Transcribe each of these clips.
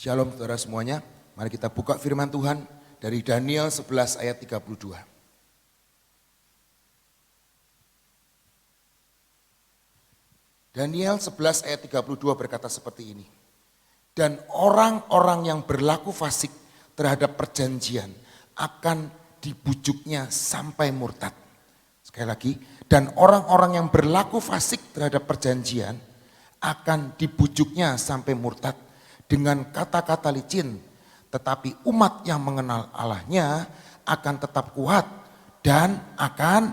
Shalom saudara semuanya, mari kita buka firman Tuhan dari Daniel 11 ayat 32. Daniel 11 ayat 32 berkata seperti ini. Dan orang-orang yang berlaku fasik terhadap perjanjian akan dibujuknya sampai murtad. Sekali lagi, dan orang-orang yang berlaku fasik terhadap perjanjian akan dibujuknya sampai murtad dengan kata-kata licin. Tetapi umat yang mengenal Allahnya akan tetap kuat dan akan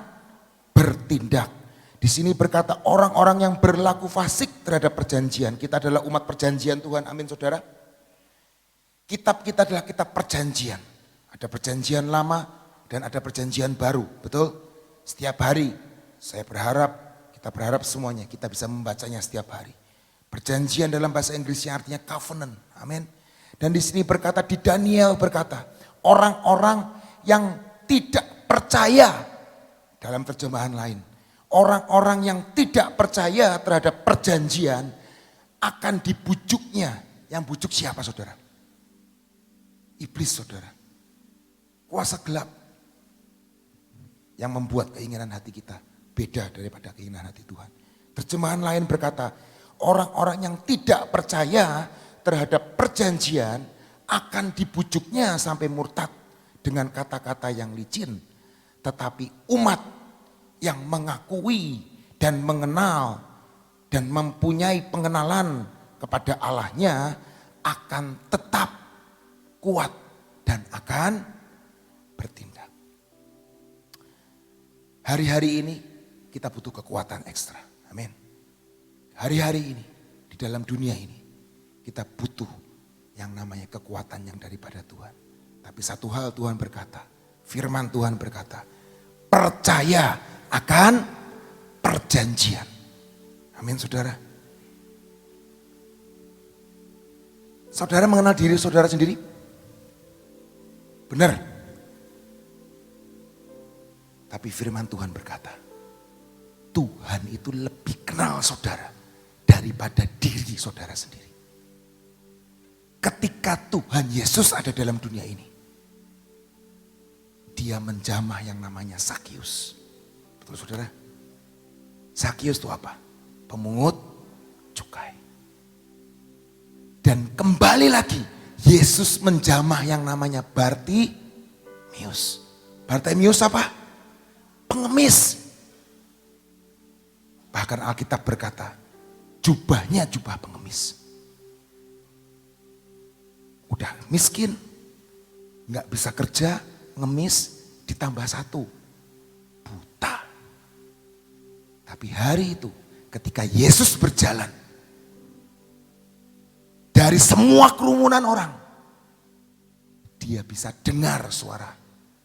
bertindak. Di sini berkata orang-orang yang berlaku fasik terhadap perjanjian. Kita adalah umat perjanjian Tuhan, amin saudara. Kitab kita adalah kitab perjanjian. Ada perjanjian lama dan ada perjanjian baru, betul? Setiap hari saya berharap, kita berharap semuanya kita bisa membacanya setiap hari. Perjanjian dalam bahasa Inggrisnya artinya covenant, amin. Dan di sini berkata, di Daniel berkata, orang-orang yang tidak percaya, dalam terjemahan lain, orang-orang yang tidak percaya terhadap perjanjian akan dibujuknya. Yang bujuk siapa saudara? Iblis saudara. Kuasa gelap yang membuat keinginan hati kita beda daripada keinginan hati Tuhan. Terjemahan lain berkata, orang-orang yang tidak percaya terhadap perjanjian akan dibujuknya sampai murtad dengan kata-kata yang licin. Tetapi umat yang mengakui dan mengenal dan mempunyai pengenalan kepada Allahnya akan tetap kuat dan akan bertindak. Hari-hari ini kita butuh kekuatan ekstra. Amin. Hari-hari ini di dalam dunia ini kita butuh yang namanya kekuatan yang daripada Tuhan. Tapi satu hal Tuhan berkata, firman Tuhan berkata, percaya akan perjanjian. Amin saudara. Saudara mengenal diri saudara sendiri? Benar. Tapi firman Tuhan berkata, Tuhan itu lebih kenal saudara daripada diri saudara sendiri. Ketika Tuhan Yesus ada dalam dunia ini, dia menjamah yang namanya Sakius. Betul saudara? Sakius itu apa? Pemungut cukai. Dan kembali lagi, Yesus menjamah yang namanya Bartimius. Bartimius apa? Pengemis. Bahkan Alkitab berkata, jubahnya jubah pengemis. Udah miskin, nggak bisa kerja, ngemis, ditambah satu, buta. Tapi hari itu ketika Yesus berjalan, dari semua kerumunan orang, dia bisa dengar suara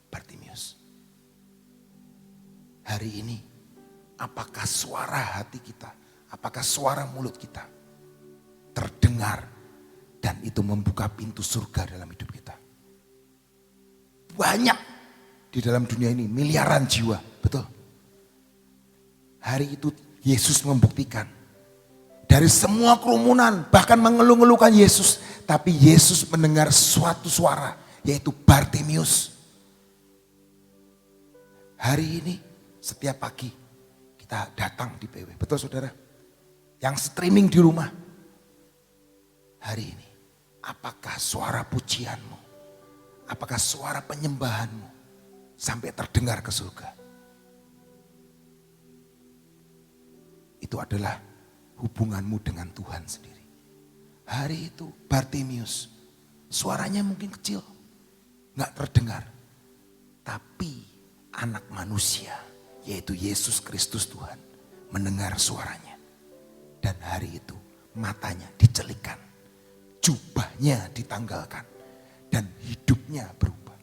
Bartimius. Hari ini, apakah suara hati kita, apakah suara mulut kita terdengar dan itu membuka pintu surga dalam hidup kita? Banyak di dalam dunia ini, miliaran jiwa, betul. Hari itu Yesus membuktikan. Dari semua kerumunan, bahkan mengeluh-ngeluhkan Yesus. Tapi Yesus mendengar suatu suara, yaitu Bartimius. Hari ini, setiap pagi kita datang di PW. Betul saudara? Yang streaming di rumah. Hari ini, apakah suara pujianmu? Apakah suara penyembahanmu sampai terdengar ke surga? Itu adalah hubunganmu dengan Tuhan sendiri. Hari itu Bartimius, suaranya mungkin kecil, gak terdengar. Tapi anak manusia, yaitu Yesus Kristus Tuhan, mendengar suaranya. Dan hari itu matanya dicelikan, jubahnya ditanggalkan, dan hidupnya berubah.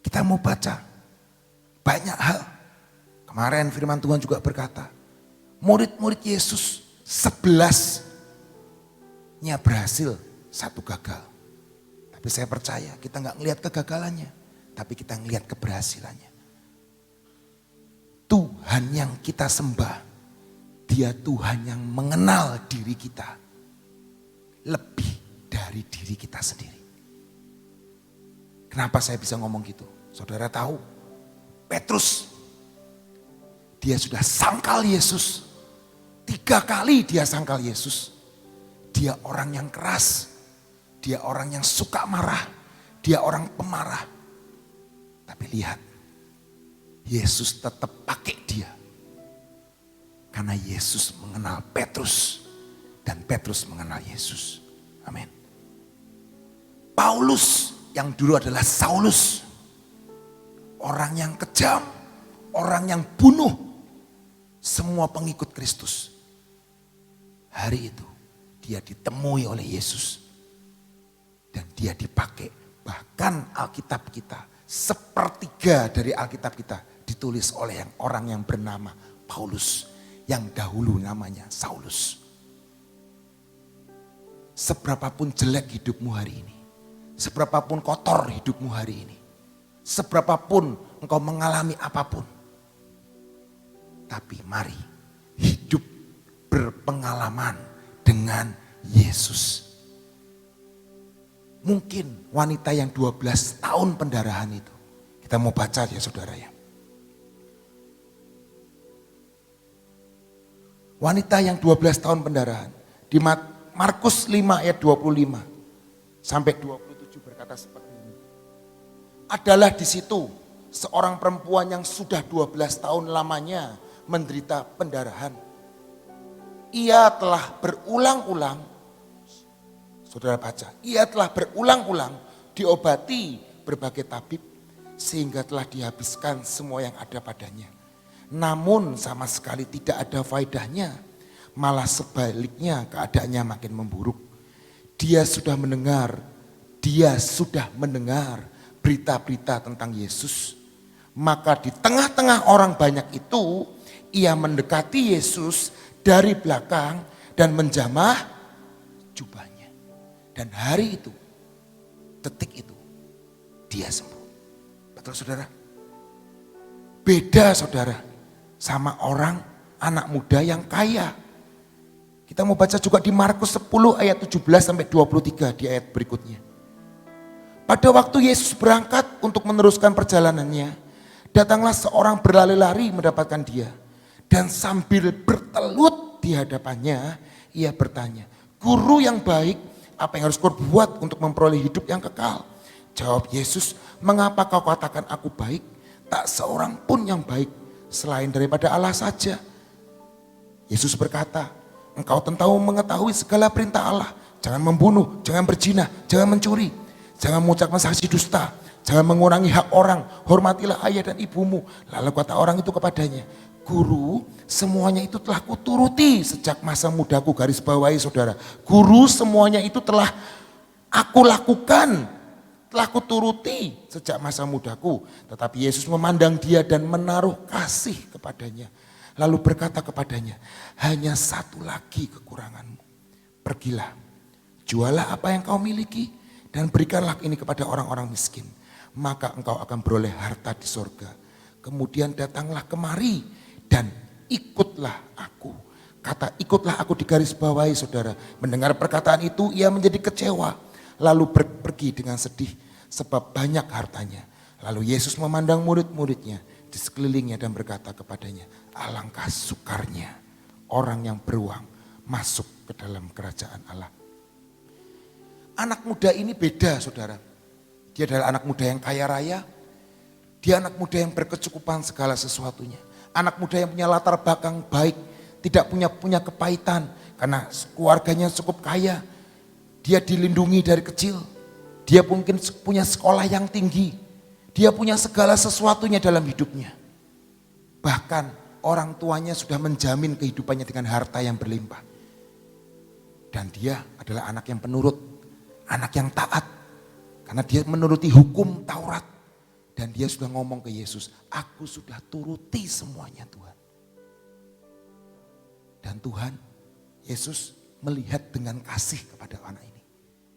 Kita mau baca banyak hal. Kemarin firman Tuhan juga berkata, murid-murid Yesus 11-nya berhasil, 1 gagal. Tapi saya percaya kita gak ngelihat kegagalannya, tapi kita ngelihat keberhasilannya. Tuhan yang kita sembah Dia Tuhan yang mengenal diri kita lebih dari diri kita sendiri. Kenapa saya bisa ngomong gitu? Saudara tahu, Petrus, dia sudah sangkal Yesus. 3 kali dia sangkal Yesus. Dia orang yang keras, dia orang yang suka marah, dia orang pemarah. Tapi lihat, Yesus tetap pakai dia. Karena Yesus mengenal Petrus dan Petrus mengenal Yesus. Amin. Paulus yang dulu adalah Saulus, orang yang kejam, orang yang bunuh semua pengikut Kristus. Hari itu dia ditemui oleh Yesus dan dia dipakai. Bahkan Alkitab kita, sepertiga dari Alkitab kita ditulis oleh orang yang bernama Paulus, yang dahulu namanya Saulus. Seberapapun jelek hidupmu hari ini, seberapapun kotor hidupmu hari ini, seberapapun engkau mengalami apapun, tapi mari hidup berpengalaman dengan Yesus. Mungkin wanita yang 12 tahun pendarahan itu, kita mau baca ya saudara ya. Wanita yang 12 tahun pendarahan, di Markus 5 ayat 25 sampai 27 berkata seperti ini. Adalah di situ seorang perempuan yang sudah 12 tahun lamanya menderita pendarahan. Ia telah berulang-ulang, saudara baca, ia telah berulang-ulang diobati berbagai tabib sehingga telah dihabiskan semua yang ada padanya. Namun sama sekali tidak ada faedahnya, malah sebaliknya keadaannya makin memburuk. Dia sudah mendengar berita-berita tentang Yesus. Maka di tengah-tengah orang banyak itu, ia mendekati Yesus dari belakang dan menjamah jubahnya. Dan hari itu, detik itu, dia sembuh. Betul saudara? Beda saudara sama orang anak muda yang kaya. Kita mau baca juga di Markus 10 ayat 17 sampai 23 di ayat berikutnya. Pada waktu Yesus berangkat untuk meneruskan perjalanannya, datanglah seorang berlari-lari mendapatkan dia. Dan sambil bertelut di hadapannya, ia bertanya, "Guru yang baik, apa yang harus kau buat untuk memperoleh hidup yang kekal?" Jawab Yesus, "Mengapa kau katakan aku baik? Tak seorang pun yang baik selain daripada Allah saja." Yesus berkata, "Engkau tentu mengetahui segala perintah Allah. Jangan membunuh, jangan berzina, jangan mencuri, jangan mengucapkan saksi dusta, jangan mengurangi hak orang, hormatilah ayah dan ibumu." Lalu kata orang itu kepadanya, "Guru, semuanya itu telah kuturuti sejak masa mudaku." Garis bawahi saudara, guru, semuanya itu telah aku lakukan, telah kuturuti sejak masa mudaku. Tetapi Yesus memandang dia dan menaruh kasih kepadanya. Lalu berkata kepadanya, "Hanya satu lagi kekuranganmu. Pergilah, jualah apa yang kau miliki dan berikanlah ini kepada orang-orang miskin. Maka engkau akan beroleh harta di sorga. Kemudian datanglah kemari dan ikutlah aku." Kata ikutlah aku digaris bawahi saudara. Mendengar perkataan itu ia menjadi kecewa. Lalu pergi dengan sedih sebab banyak hartanya. Lalu Yesus memandang murid-muridnya di sekelilingnya dan berkata kepadanya, "Alangkah sukarnya orang yang beruang masuk ke dalam kerajaan Allah." Anak muda ini beda saudara. Dia adalah anak muda yang kaya raya. Dia anak muda yang berkecukupan segala sesuatunya. Anak muda yang punya latar belakang baik. Tidak punya kepahitan karena keluarganya cukup kaya. Dia dilindungi dari kecil. Dia mungkin punya sekolah yang tinggi. Dia punya segala sesuatunya dalam hidupnya. Bahkan orang tuanya sudah menjamin kehidupannya dengan harta yang berlimpah. Dan dia adalah anak yang penurut, anak yang taat. Karena dia menuruti hukum Taurat. Dan dia sudah ngomong ke Yesus, "Aku sudah turuti semuanya Tuhan." Dan Tuhan, Yesus melihat dengan kasih kepada anak ini.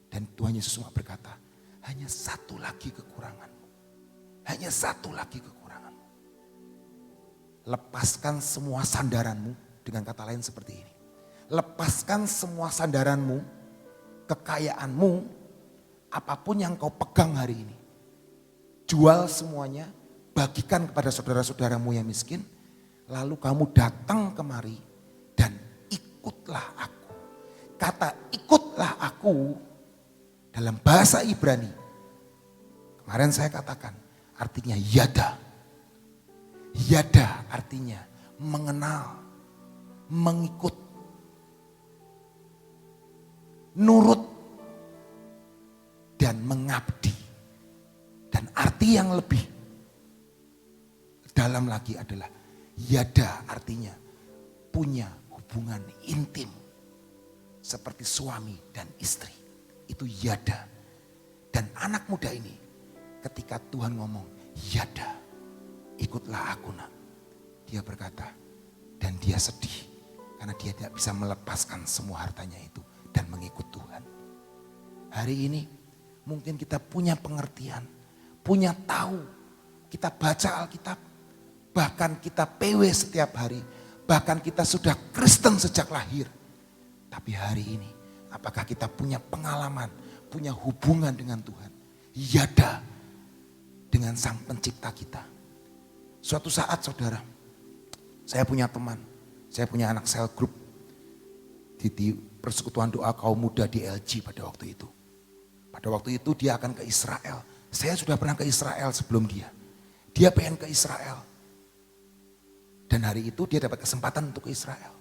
Dan Tuhan Yesus cuma berkata, "Hanya satu lagi kekuranganmu. Hanya satu lagi kekuranganmu. Lepaskan semua sandaranmu Dengan kata lain seperti ini. Lepaskan semua sandaranmu, kekayaanmu, apapun yang kau pegang hari ini. Jual semuanya, bagikan kepada saudara-saudaramu yang miskin. Lalu kamu datang kemari dan ikutlah aku. Kata ikutlah aku dalam bahasa Ibrani. Kemarin saya katakan artinya yada. Yada artinya mengenal, mengikut, nurut, dan mengabdi. Dan arti yang lebih dalam lagi adalah yada artinya punya hubungan intim seperti suami dan istri. Itu yada. Dan anak muda ini ketika Tuhan ngomong yada, ikutlah aku nak. Dia berkata dan dia sedih karena dia tidak bisa melepaskan semua hartanya itu dan mengikut Tuhan. Hari ini mungkin kita punya pengertian, punya tahu, kita baca Alkitab, bahkan kita PW setiap hari, bahkan kita sudah Kristen sejak lahir. Tapi hari ini apakah kita punya pengalaman, punya hubungan dengan Tuhan? Yada dengan Sang Pencipta kita. Suatu saat saudara, saya punya teman, saya punya anak sel group di persekutuan doa kaum muda di LG pada waktu itu. Pada waktu itu dia akan ke Israel. Saya sudah pernah ke Israel sebelum dia. Dia pengen ke Israel. Dan hari itu dia dapat kesempatan untuk ke Israel.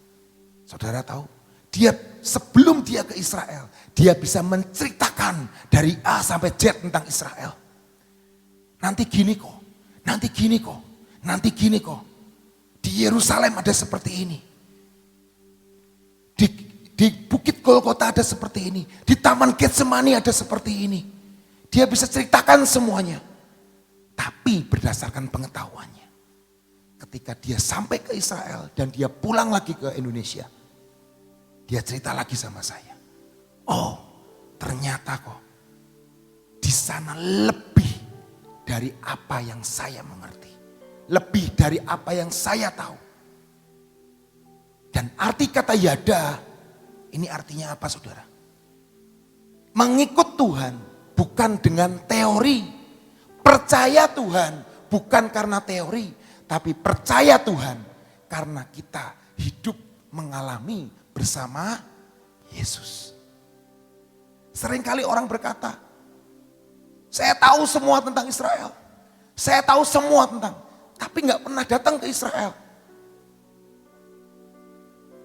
Saudara tahu, dia sebelum dia ke Israel, dia bisa menceritakan dari A sampai Z tentang Israel. Nanti gini kok, nanti gini kok, nanti gini kok. Di Yerusalem ada seperti ini. Di Bukit Golgota ada seperti ini. Di Taman Getsemani ada seperti ini. Dia bisa ceritakan semuanya. Tapi berdasarkan pengetahuannya. Ketika dia sampai ke Israel dan dia pulang lagi ke Indonesia. Dia cerita lagi sama saya. Oh, ternyata kok di sana lebih dari apa yang saya mengerti. Lebih dari apa yang saya tahu. Dan arti kata yada, ini artinya apa saudara? Mengikut Tuhan bukan dengan teori. Percaya Tuhan bukan karena teori. Tapi percaya Tuhan karena kita hidup mengalami bersama Yesus. Seringkali orang berkata, saya tahu semua tentang Israel. Saya tahu semua tentang, tapi gak pernah datang ke Israel.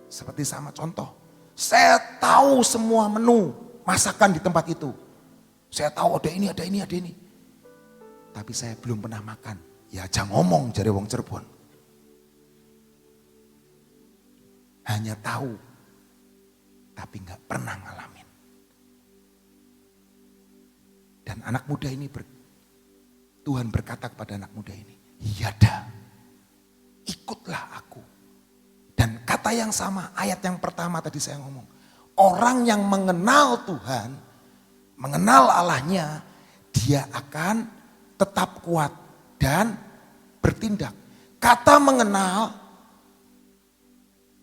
Seperti sama contoh, saya tahu semua menu masakan di tempat itu. Saya tahu ada ini, ada ini, ada ini. Tapi saya belum pernah makan. Ya aja ngomong jare wong Cirebon. Hanya tahu, tapi gak pernah ngalamin. Dan anak muda ini, Tuhan berkata kepada anak muda ini, yada, ikutlah aku. Dan kata yang sama, ayat yang pertama tadi saya ngomong. Orang yang mengenal Tuhan, mengenal Allahnya, dia akan tetap kuat dan bertindak. Kata mengenal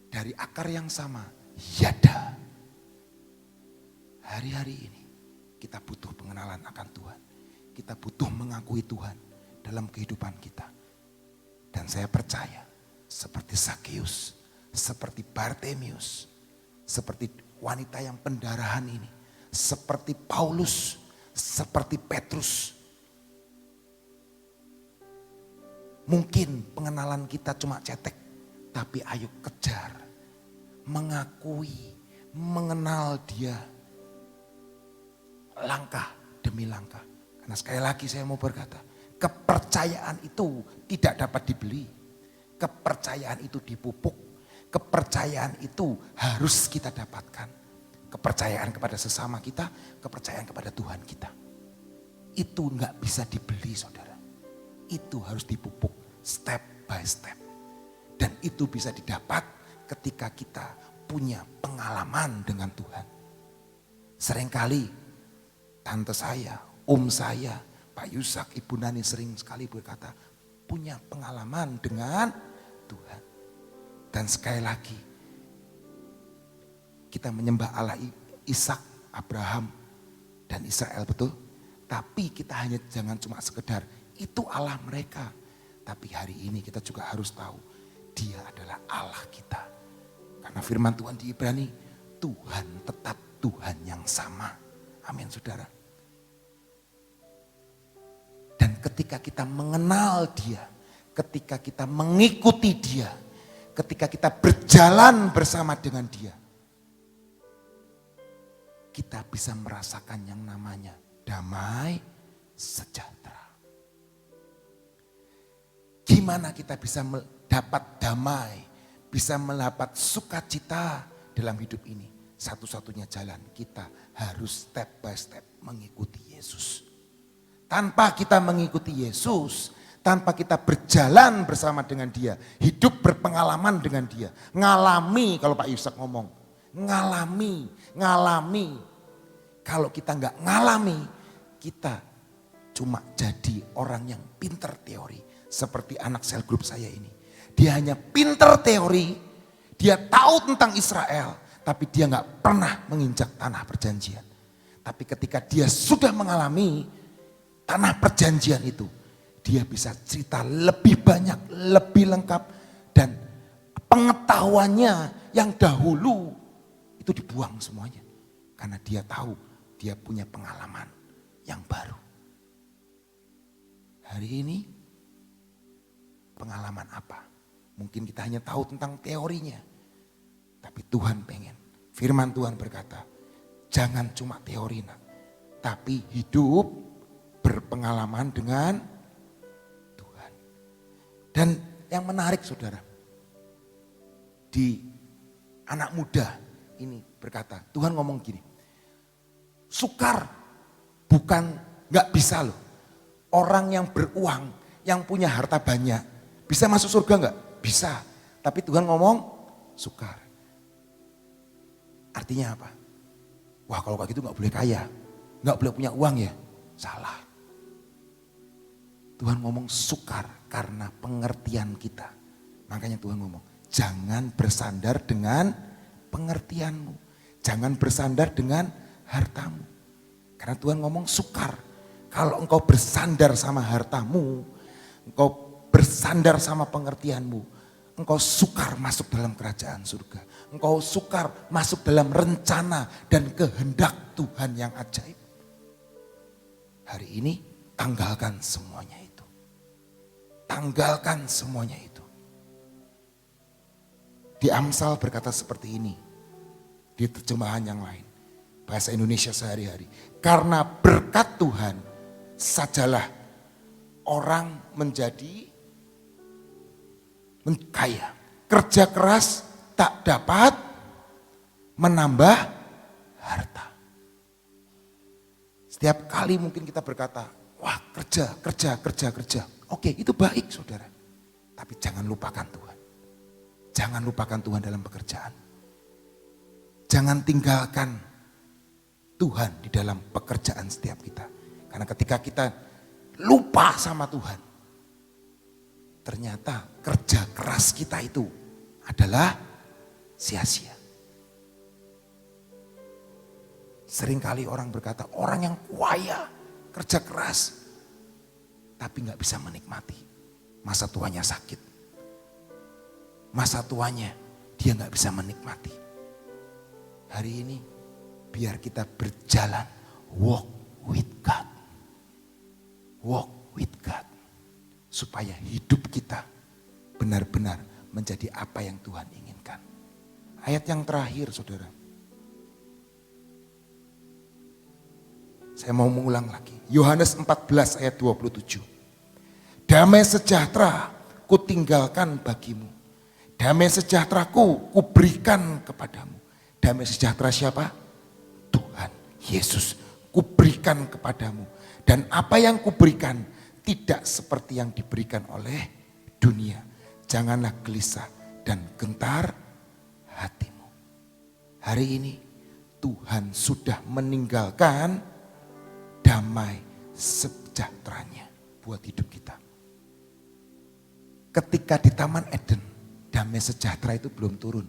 dari akar yang sama, yada. Hari-hari ini kita butuh pengenalan akan Tuhan. Kita butuh mengakui Tuhan dalam kehidupan kita. Dan saya percaya seperti Sakeus, seperti Bartemius, seperti wanita yang pendarahan ini, seperti Paulus, seperti Petrus. Mungkin pengenalan kita cuma cetek, tapi ayo kejar, mengakui, mengenal dia langkah demi langkah. Karena sekali lagi saya mau berkata, kepercayaan itu tidak dapat dibeli. Kepercayaan itu dipupuk. Kepercayaan itu harus kita dapatkan. Kepercayaan kepada sesama kita, kepercayaan kepada Tuhan kita. Itu enggak bisa dibeli saudara. Itu harus dipupuk step by step. Dan itu bisa didapat ketika kita punya pengalaman dengan Tuhan. Seringkali tante saya, saya, Pak Yusak, Ibu Nani sering sekali berkata punya pengalaman dengan Tuhan. Dan sekali lagi, kita menyembah Allah Ishak, Abraham, dan Israel, betul? Tapi kita hanya jangan cuma sekedar itu Allah mereka. Tapi hari ini kita juga harus tahu Dia adalah Allah kita. Karena firman Tuhan di Ibrani, Tuhan tetap Tuhan yang sama. Amin, saudara. Dan ketika kita mengenal Dia, ketika kita mengikuti Dia, ketika kita berjalan bersama dengan Dia, kita bisa merasakan yang namanya damai sejahtera. Gimana kita bisa mendapat damai, bisa mendapat sukacita dalam hidup ini? Satu-satunya jalan, kita harus step by step mengikuti Yesus. Tanpa kita mengikuti Yesus, tanpa kita berjalan bersama dengan Dia, hidup berpengalaman dengan Dia, ngalami, kalau Pak Yusak ngomong, ngalami. Kalau kita nggak ngalami, kita cuma jadi orang yang pinter teori. Seperti anak sel grup saya ini. Dia hanya pinter teori, dia tahu tentang Israel, tapi dia nggak pernah menginjak tanah perjanjian. Tapi ketika dia sudah mengalami tanah perjanjian itu, dia bisa cerita lebih banyak, lebih lengkap, dan pengetahuannya yang dahulu itu dibuang semuanya. Karena dia tahu dia punya pengalaman yang baru. Hari ini pengalaman apa? Mungkin kita hanya tahu tentang teorinya. Tapi Tuhan pengen. Firman Tuhan berkata, jangan cuma teori nak, tapi hidup berpengalaman dengan Tuhan. Dan yang menarik saudara, di anak muda ini berkata, Tuhan ngomong gini, sukar bukan gak bisa loh. Orang yang beruang, yang punya harta banyak, bisa masuk surga enggak? Bisa. Tapi Tuhan ngomong sukar. Artinya apa? Wah kalau kayak gitu enggak boleh kaya. Enggak boleh punya uang ya? Salah. Tuhan ngomong sukar karena pengertian kita. Makanya Tuhan ngomong, jangan bersandar dengan pengertianmu. Jangan bersandar dengan hartamu. Karena Tuhan ngomong sukar. Kalau engkau bersandar sama hartamu, engkau bersandar sama pengertianmu, engkau sukar masuk dalam kerajaan surga. Engkau sukar masuk dalam rencana dan kehendak Tuhan yang ajaib. Hari ini tanggalkan semuanya itu. Tanggalkan semuanya itu. Di Amsal berkata seperti ini. Di terjemahan yang lain. Bahasa Indonesia sehari-hari. Karena berkat Tuhan sajalah orang menjadi kaya. Kerja keras tak dapat menambah harta. Setiap kali mungkin kita berkata, wah kerja. Oke, itu baik saudara. Tapi jangan lupakan Tuhan. Jangan lupakan Tuhan dalam pekerjaan. Jangan tinggalkan Tuhan di dalam pekerjaan setiap kita. Karena ketika kita lupa sama Tuhan, ternyata kerja keras kita itu adalah sia-sia. Seringkali orang berkata, orang yang kaya kerja keras, tapi gak bisa menikmati. Masa tuanya sakit. Masa tuanya dia gak bisa menikmati. Hari ini biar kita berjalan, walk with God. Walk with God. Supaya hidup kita benar-benar menjadi apa yang Tuhan inginkan. Ayat yang terakhir saudara. Saya mau mengulang lagi. Yohanes 14 ayat 27. Damai sejahtera ku tinggalkan bagimu. Damai sejahteraku ku berikan kepadamu. Damai sejahtera siapa? Tuhan Yesus ku berikan kepadamu. Dan apa yang ku berikan tidak seperti yang diberikan oleh dunia. Janganlah gelisah dan gentar hatimu. Hari ini Tuhan sudah meninggalkan damai sejahteranya buat hidup kita. Ketika di Taman Eden damai sejahtera itu belum turun.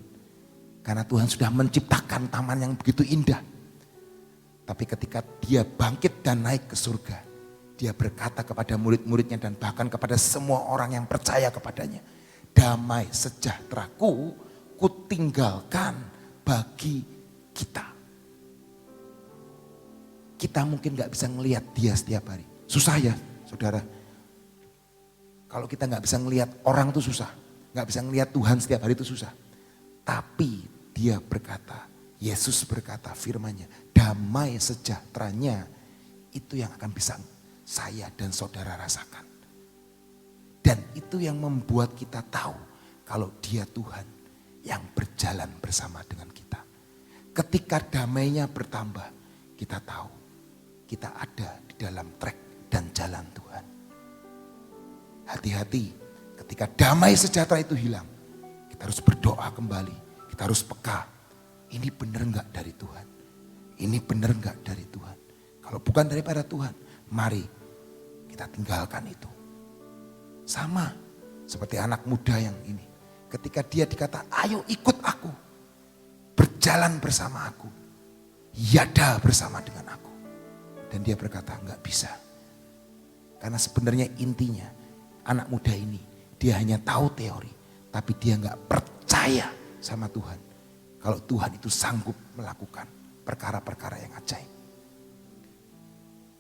Karena Tuhan sudah menciptakan taman yang begitu indah. Tapi ketika dia bangkit dan naik ke surga, dia berkata kepada murid-muridnya dan bahkan kepada semua orang yang percaya kepadanya, damai sejahteraku kutinggalkan bagi kita. Kita mungkin gak bisa ngelihat dia setiap hari. Susah ya saudara. Kalau kita gak bisa ngelihat orang itu susah. Gak bisa ngelihat Tuhan setiap hari itu susah. Tapi dia berkata, Yesus berkata firman-Nya, damai sejahteranya itu yang akan bisa saya dan saudara rasakan. Dan itu yang membuat kita tahu kalau dia Tuhan yang berjalan bersama dengan kita. Ketika damainya bertambah, kita tahu kita ada di dalam trek dan jalan Tuhan. Hati-hati ketika damai sejahtera itu hilang, kita harus berdoa kembali. Kita harus peka, ini benar enggak dari Tuhan? Ini benar enggak dari Tuhan? Kalau bukan daripada Tuhan, mari kita tinggalkan itu. Sama seperti anak muda yang ini. Ketika dia dikata, ayo ikut aku. Berjalan bersama aku. Yada bersama dengan aku. Dan dia berkata, enggak bisa. Karena sebenarnya intinya, anak muda ini, dia hanya tahu teori. Tapi dia enggak percaya sama Tuhan. Kalau Tuhan itu sanggup melakukan perkara-perkara yang ajaib.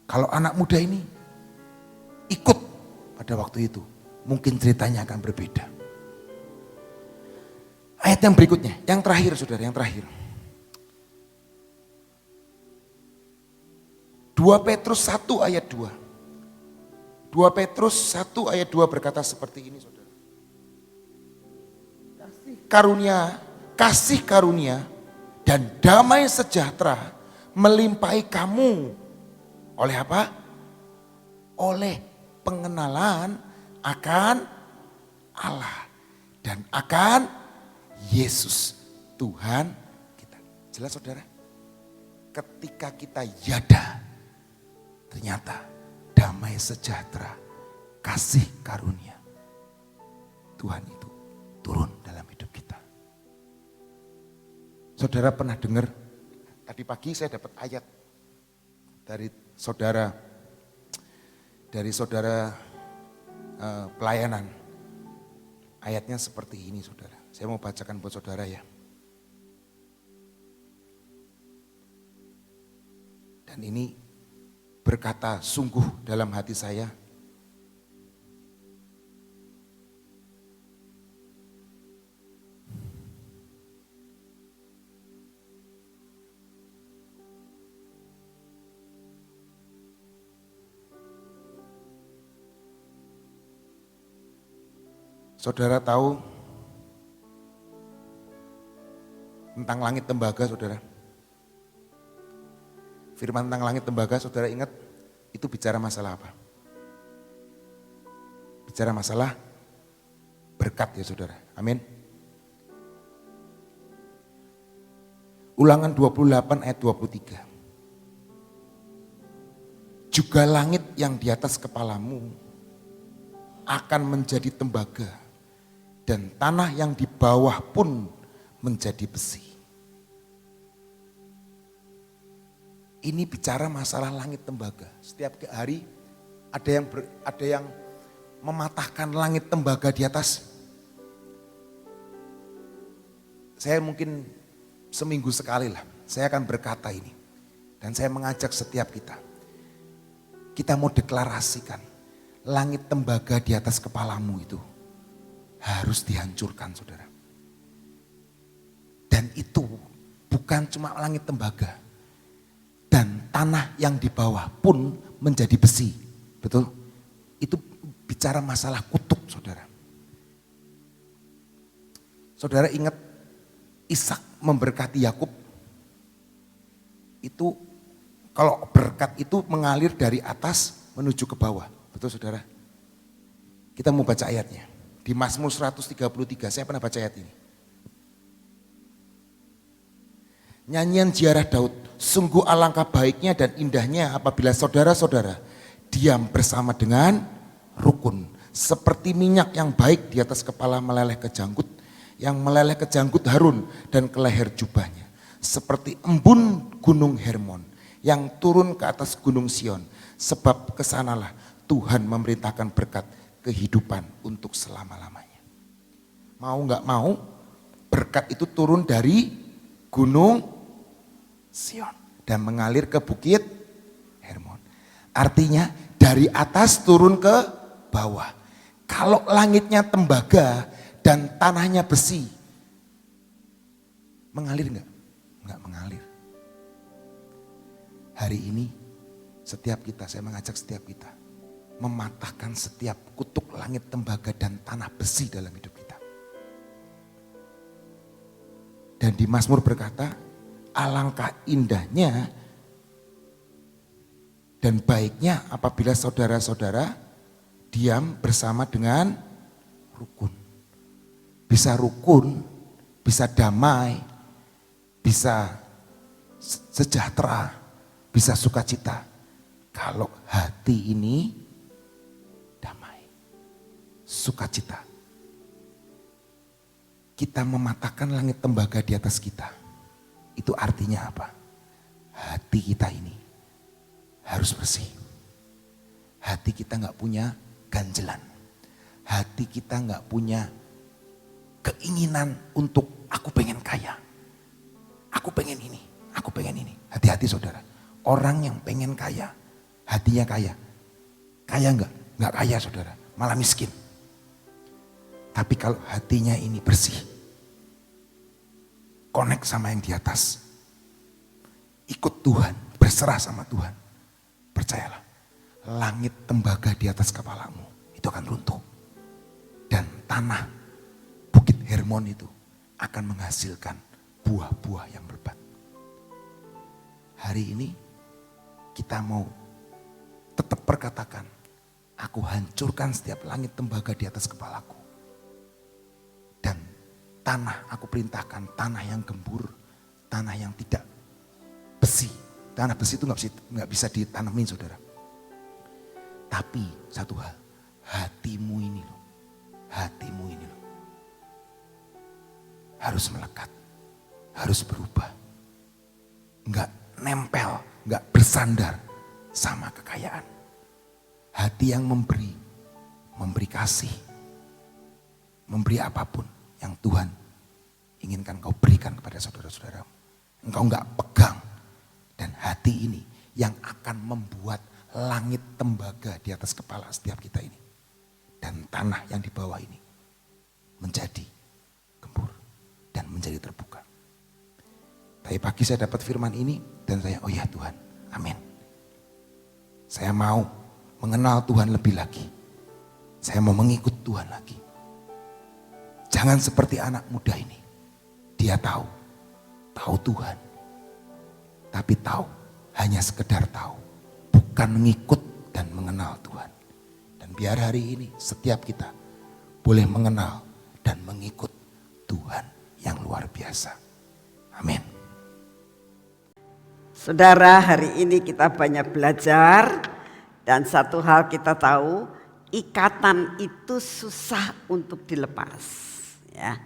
Kalau anak muda ini ikut pada waktu itu, mungkin ceritanya akan berbeda. Ayat yang berikutnya, yang terakhir saudara, yang terakhir. 2 Petrus 1 ayat 2. 2 Petrus 1 ayat 2 berkata seperti ini saudara. Kasih karunia dan damai sejahtera melimpahi kamu. Oleh apa? Oleh pengenalan akan Allah dan akan Yesus Tuhan kita. Jelas saudara? Ketika kita yada, ternyata damai sejahtera, kasih karunia Tuhan itu turun dalam hidup kita. Saudara pernah dengar, tadi pagi saya dapat ayat dari saudara pelayanan. Ayatnya seperti ini saudara. Saya mau bacakan buat saudara ya. Dan ini berkata sungguh dalam hati saya. Saudara tahu tentang langit tembaga saudara? Firman tentang langit tembaga saudara ingat itu bicara masalah apa? Bicara masalah berkat ya saudara, amin. Ulangan 28 ayat 23. Juga langit yang di atas kepalamu akan menjadi tembaga. Dan tanah yang di bawah pun menjadi besi. Ini bicara masalah langit tembaga. Setiap hari ada yang mematahkan langit tembaga di atas. Saya mungkin seminggu sekali lah, saya akan berkata ini. Dan saya mengajak setiap kita. Kita mau deklarasikan langit tembaga di atas kepalamu itu harus dihancurkan saudara. Dan itu bukan cuma langit tembaga. Dan tanah yang di bawah pun menjadi besi. Betul? Itu bicara masalah kutuk saudara. Saudara ingat Ishak memberkati Yakub. Itu kalau berkat itu mengalir dari atas menuju ke bawah. Betul saudara? Kita mau baca ayatnya. Di Mazmur 133, saya pernah baca ayat ini. Nyanyian ziarah Daud, sungguh alangkah baiknya dan indahnya apabila saudara-saudara diam bersama dengan rukun. Seperti minyak yang baik di atas kepala meleleh ke janggut yang meleleh ke janggut Harun dan ke leher jubahnya. Seperti embun gunung Hermon yang turun ke atas gunung Sion. Sebab kesanalah Tuhan memerintahkan berkat kehidupan untuk selama-lamanya. Mau gak mau berkat itu turun dari gunung Sion dan mengalir ke bukit Hermon. Artinya dari atas turun ke bawah. Kalau langitnya tembaga dan tanahnya besi, mengalir enggak? Enggak mengalir. Hari ini setiap kita, saya mengajak setiap kita mematahkan setiap kutuk langit tembaga dan tanah besi dalam hidup kita. Dan di Mazmur berkata, alangkah indahnya dan baiknya apabila saudara-saudara diam bersama dengan rukun. Bisa rukun, bisa damai, bisa sejahtera, bisa sukacita. Kalau hati ini damai, sukacita. Kita mematahkan langit tembaga di atas kita. Itu artinya apa? Hati kita ini harus bersih. Hati kita gak punya ganjelan. Hati kita gak punya keinginan untuk aku pengen kaya. Aku pengen ini, aku pengen ini. Hati-hati saudara. Orang yang pengen kaya, hatinya kaya. Kaya enggak? Enggak kaya saudara, malah miskin. Tapi kalau hatinya ini bersih, connect sama yang di atas, ikut Tuhan, berserah sama Tuhan, percayalah, langit tembaga di atas kepalamu itu akan runtuh. Dan tanah bukit Hermon itu akan menghasilkan buah-buah yang lebat. Hari ini kita mau tetap perkatakan, aku hancurkan setiap langit tembaga di atas kepalaku. Dan tanah aku perintahkan, tanah yang gembur, tanah yang tidak besi. Tanah besi itu nggak bisa ditanamin saudara. Tapi satu hal, hatimu ini loh, harus melekat, harus berubah. Nggak nempel, nggak bersandar sama kekayaan. Hati yang memberi kasih, memberi apapun yang Tuhan inginkan kau berikan kepada saudara-saudaramu. Engkau nggak pegang, dan hati ini yang akan membuat langit tembaga di atas kepala setiap kita ini. Dan tanah yang di bawah ini menjadi gembur dan menjadi terbuka. Tadi pagi saya dapat firman ini dan saya, oh ya Tuhan, amin. Saya mau mengenal Tuhan lebih lagi. Saya mau mengikut Tuhan lagi. Jangan seperti anak muda ini. Dia tahu Tuhan. Tapi tahu, hanya sekedar tahu. Bukan mengikut dan mengenal Tuhan. Dan biar hari ini setiap kita boleh mengenal dan mengikut Tuhan yang luar biasa. Amin. Saudara, hari ini kita banyak belajar dan satu hal kita tahu, ikatan itu susah untuk dilepas. Ya,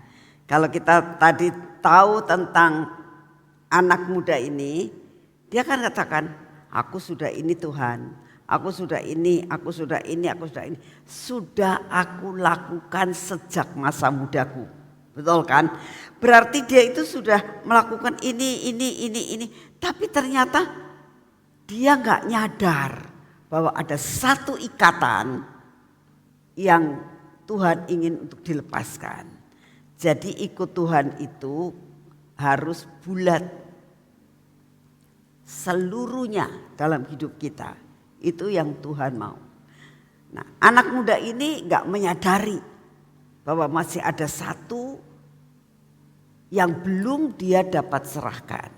kalau kita tadi tahu tentang anak muda ini, dia kan katakan, aku sudah ini Tuhan, aku sudah ini, aku sudah ini, aku sudah ini. Sudah aku lakukan sejak masa mudaku. Betul kan? Berarti dia itu sudah melakukan ini. Tapi ternyata dia gak nyadar bahwa ada satu ikatan yang Tuhan ingin untuk dilepaskan. Jadi ikut Tuhan itu harus bulat. Seluruhnya dalam hidup kita. Itu yang Tuhan mau. Nah, anak muda ini gak menyadari bahwa masih ada satu yang belum dia dapat serahkan.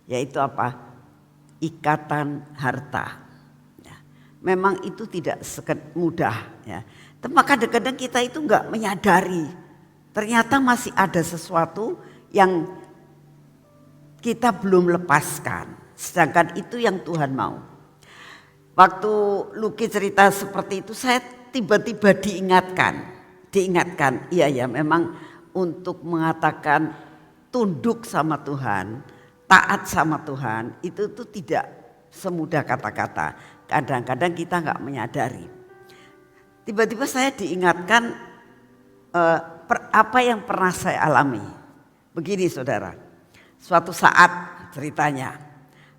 Yaitu apa? Ikatan harta. Ya, memang itu tidak mudah. Ya. Maka kadang-kadang kita itu gak menyadari. Ternyata masih ada sesuatu yang kita belum lepaskan. Sedangkan itu yang Tuhan mau. Waktu Luki cerita seperti itu, saya tiba-tiba diingatkan. Iya ya, memang untuk mengatakan tunduk sama Tuhan, taat sama Tuhan, itu tuh tidak semudah kata-kata. Kadang-kadang kita nggak menyadari. Tiba-tiba saya diingatkan apa yang pernah saya alami. Begini saudara, suatu saat ceritanya,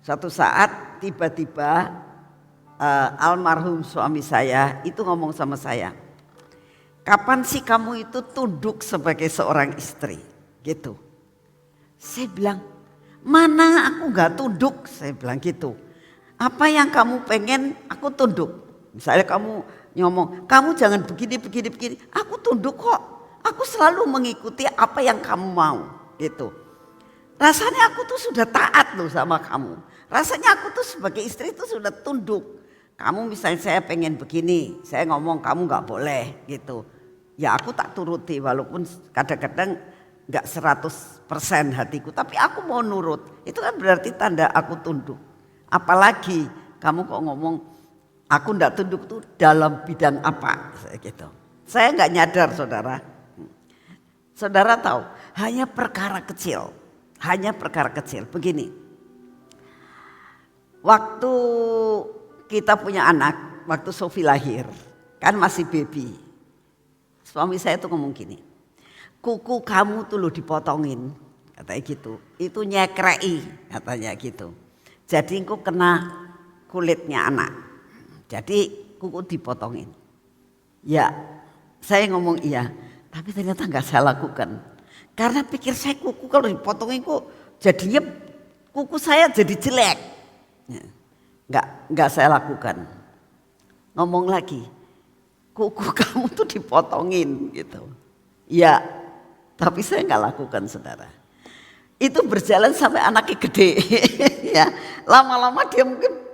suatu saat tiba-tiba almarhum suami saya itu ngomong sama saya, kapan sih kamu itu tunduk sebagai seorang istri? Gitu. Saya bilang, mana aku gak tunduk, saya bilang gitu. Apa yang kamu pengen aku tunduk. Misalnya kamu ngomong, kamu jangan begini, aku tunduk kok. Aku selalu mengikuti apa yang kamu mau, gitu. Rasanya aku tuh sudah taat loh sama kamu. Rasanya aku tuh sebagai istri tuh sudah tunduk. Kamu misalnya saya pengen begini, saya ngomong kamu gak boleh gitu. Ya aku tak turuti walaupun kadang-kadang gak 100% hatiku. Tapi aku mau nurut, itu kan berarti tanda aku tunduk. Apalagi kamu kok ngomong aku gak tunduk tuh dalam bidang apa gitu. Saya gak nyadar saudara. Saudara tahu hanya perkara kecil. Begini, waktu kita punya anak, waktu Sofi lahir, kan masih baby. Suami saya tuh ngomong gini, kuku kamu tuh lo dipotongin, katanya gitu. Itu nyekrei, katanya gitu. Jadi engkau kena kulitnya anak. Jadi kuku dipotongin. Ya, saya ngomong iya, tapi ternyata nggak saya lakukan. Karena pikir saya kuku kalau dipotongin kok jadinya kuku saya jadi jelek. Nggak saya lakukan. Ngomong lagi, kuku kamu tuh dipotongin gitu. Ya, tapi saya nggak lakukan saudara. Itu berjalan sampai anaknya gede. Ya, lama-lama dia mungkin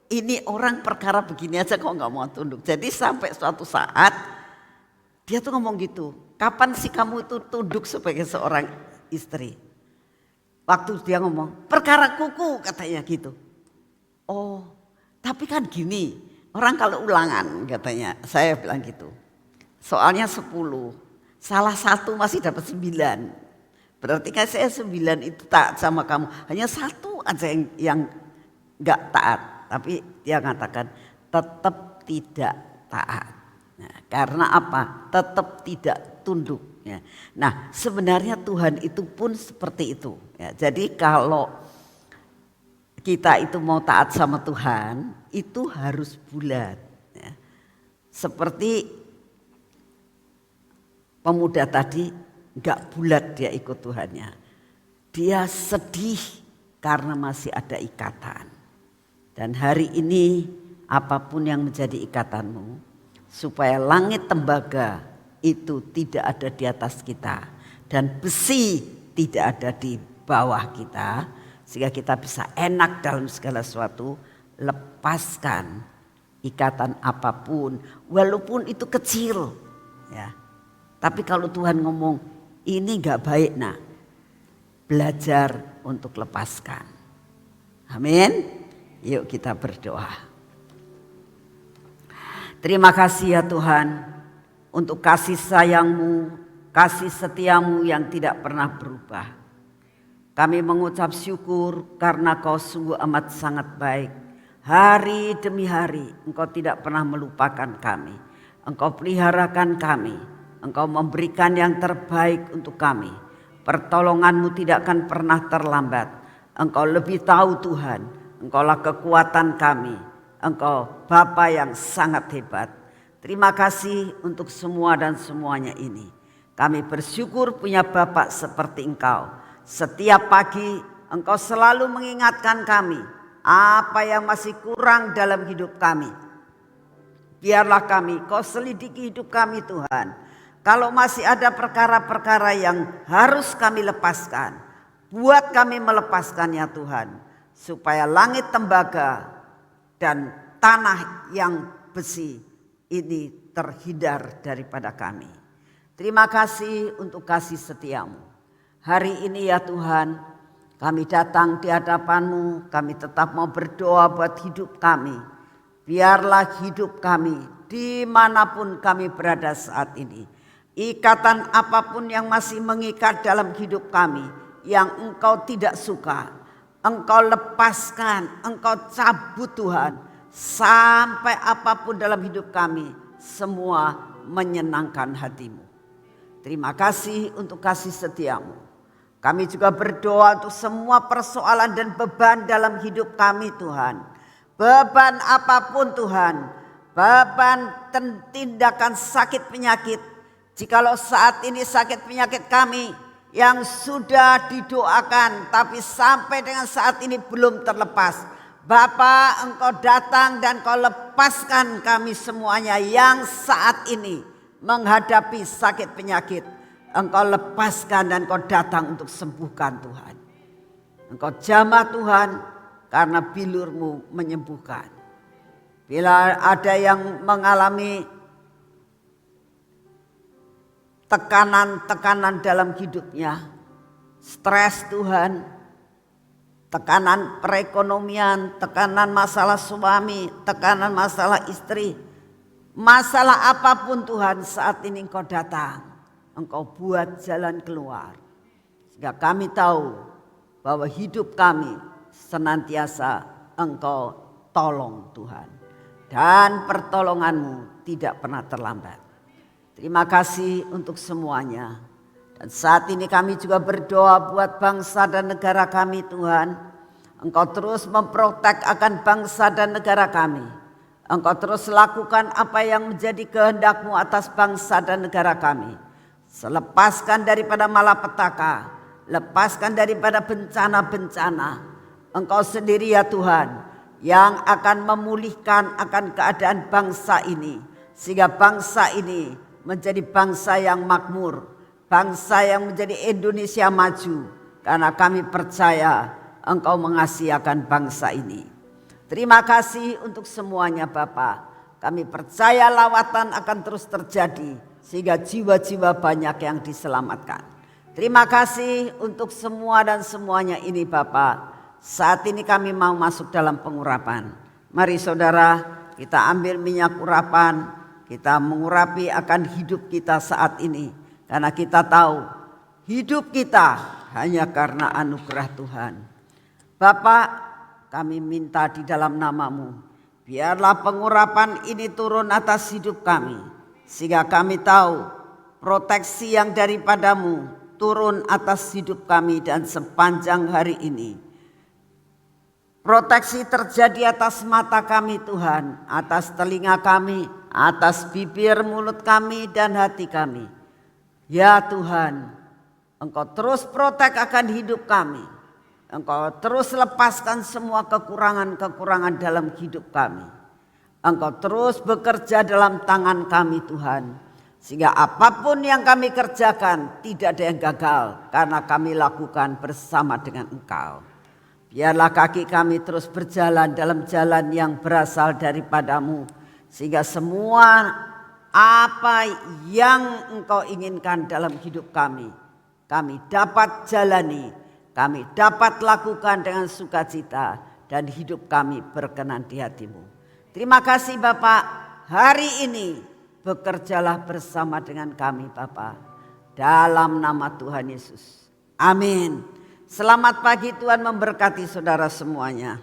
ini orang perkara begini aja kok nggak mau tunduk. Jadi sampai suatu saat dia tuh ngomong gitu. Kapan sih kamu itu tunduk sebagai seorang istri? Waktu dia ngomong perkara kuku katanya gitu. Oh, tapi kan gini, orang kalau ulangan katanya, saya bilang gitu. Soalnya 10, salah satu masih dapat 9. Berarti kan saya 9 itu taat sama kamu. Hanya satu aja yang gak taat. Tapi dia mengatakan tetap tidak taat. Nah, karena apa? Tetap tidak tunduk. Ya. Nah sebenarnya Tuhan itu pun seperti itu. Ya, jadi kalau kita itu mau taat sama Tuhan itu harus bulat. Ya. Seperti pemuda tadi gak bulat dia ikut Tuhannya. Dia sedih karena masih ada ikatan. Dan hari ini apapun yang menjadi ikatanmu, supaya langit tembaga itu tidak ada di atas kita dan besi tidak ada di bawah kita, sehingga kita bisa enak dalam segala sesuatu. Lepaskan ikatan apapun walaupun itu kecil ya. Tapi kalau Tuhan ngomong ini gak baik, nah belajar untuk lepaskan. Amin. Yuk kita berdoa. Terima kasih ya Tuhan untuk kasih sayang-Mu, kasih setiamu yang tidak pernah berubah. Kami mengucap syukur karena Kau sungguh amat sangat baik. Hari demi hari Engkau tidak pernah melupakan kami. Engkau peliharakan kami. Engkau memberikan yang terbaik untuk kami. Pertolongan-Mu tidak akan pernah terlambat. Engkau lebih tahu Tuhan. Engkaulah kekuatan kami. Engkau Bapa yang sangat hebat. Terima kasih untuk semua dan semuanya ini. Kami bersyukur punya Bapak seperti Engkau. Setiap pagi Engkau selalu mengingatkan kami apa yang masih kurang dalam hidup kami. Biarlah kami, Kau selidiki hidup kami Tuhan. Kalau masih ada perkara-perkara yang harus kami lepaskan, buat kami melepaskannya Tuhan. Supaya langit tembaga dan tanah yang besi ini terhindar daripada kami. Terima kasih untuk kasih setiamu. Hari ini ya Tuhan, kami datang di hadapan-Mu, kami tetap mau berdoa buat hidup kami. Biarlah hidup kami dimanapun kami berada saat ini. ikatan apapun yang masih mengikat dalam hidup kami, yang Engkau tidak suka, Engkau lepaskan, Engkau cabut Tuhan. Sampai apapun dalam hidup kami, semua menyenangkan hati-Mu. Terima kasih untuk kasih setia-Mu. Kami juga berdoa untuk semua persoalan dan beban dalam hidup kami Tuhan. Beban apapun Tuhan, beban tindakan sakit penyakit. Jikalau saat ini sakit penyakit kami yang sudah didoakan tapi sampai dengan saat ini belum terlepas. Bapa, Engkau datang dan Kau lepaskan kami semuanya yang saat ini menghadapi sakit penyakit. Engkau lepaskan dan Kau datang untuk sembuhkan Tuhan. Engkau jamah Tuhan karena bilur-Mu menyembuhkan. Bila ada yang mengalami tekanan-tekanan dalam hidupnya, stres Tuhan, tekanan perekonomian, tekanan masalah suami, tekanan masalah istri, masalah apapun Tuhan, saat ini Engkau datang. Engkau buat jalan keluar. Sehingga kami tahu bahwa hidup kami senantiasa Engkau tolong Tuhan. Dan pertolongan-Mu tidak pernah terlambat. Terima kasih untuk semuanya. Dan saat ini kami juga berdoa buat bangsa dan negara kami Tuhan. Engkau terus memprotek akan bangsa dan negara kami. Engkau terus lakukan apa yang menjadi kehendak-Mu atas bangsa dan negara kami. Lepaskan daripada malapetaka, lepaskan daripada bencana-bencana. Engkau sendiri ya Tuhan yang akan memulihkan akan keadaan bangsa ini. Sehingga bangsa ini menjadi bangsa yang makmur, bangsa yang menjadi Indonesia maju. Karena kami percaya Engkau mengasihi akan bangsa ini. Terima kasih untuk semuanya Bapa. Kami percaya lawatan akan terus terjadi. Sehingga jiwa-jiwa banyak yang diselamatkan. Terima kasih untuk semua dan semuanya ini Bapa. Saat ini kami mau masuk dalam pengurapan. Mari saudara, kita ambil minyak urapan. Kita mengurapi akan hidup kita saat ini. Karena kita tahu hidup kita hanya karena anugerah Tuhan. Bapak, kami minta di dalam nama-Mu, biarlah pengurapan ini turun atas hidup kami. Sehingga kami tahu proteksi yang daripada-Mu turun atas hidup kami dan sepanjang hari ini. Proteksi terjadi atas mata kami Tuhan, atas telinga kami, atas bibir mulut kami dan hati kami. Ya Tuhan, Engkau terus protek akan hidup kami. Engkau terus lepaskan semua kekurangan-kekurangan dalam hidup kami. Engkau terus bekerja dalam tangan kami Tuhan. Sehingga apapun yang kami kerjakan tidak ada yang gagal. Karena kami lakukan bersama dengan Engkau. Biarlah kaki kami terus berjalan dalam jalan yang berasal daripada-Mu. Sehingga semua apa yang Engkau inginkan dalam hidup kami dapat jalani. Kami dapat lakukan dengan sukacita. Dan hidup kami berkenan di hati-Mu. Terima kasih Bapak, hari ini bekerjalah bersama dengan kami Bapak. Dalam nama Tuhan Yesus. Amin. Selamat pagi, Tuhan memberkati saudara semuanya.